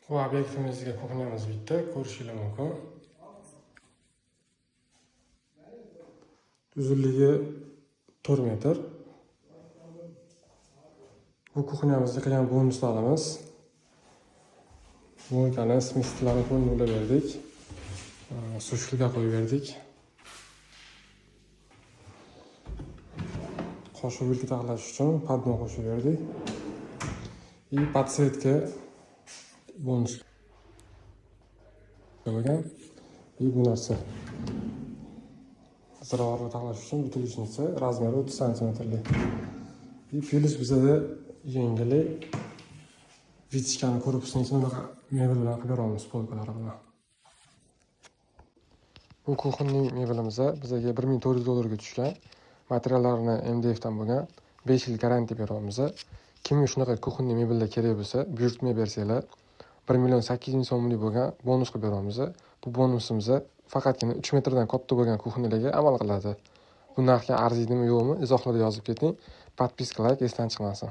Bu obyektimizga kuxnyamiz bitta, ko'rishingiz mumkin. Uzunligi 4 metr. Bu kuxnyamizga qilgan bonuslarimiz. Mo'ykani smistlarni qo'yib berdik. Sushkiga qo'yib berdik. Qoshiq vilka taqlash uchun podno qo'shib berdik. И подсветка bonus bo'lgan. И bu narsa zirorni taqlash uchun butilichnici razmeri 30 santimetrlik. И plus bizada yengili vichkani korpusning bunaqa mebel bilan qilib beramiz, polkalari bilan. Bu kuxonning mebelimiz bizga $1400 ga tushgan. Materiallarini MDF dan bo'lgan 5 yil garantiya beramiz. Kimga shunaqa kuxonning mebellar kerak bo'lsa, buyurtma bersanglar 1,8 so'mlik bo'lgan bonus qilib beramiz. Bu bonusimiz faqatgina 3 metrdan katta bo'lgan kuxonlarga amal qiladi. Bu narxga arziydimi yo'qmi? Izohlarda yozib keting. Podpiska, like esdan chiqmasin.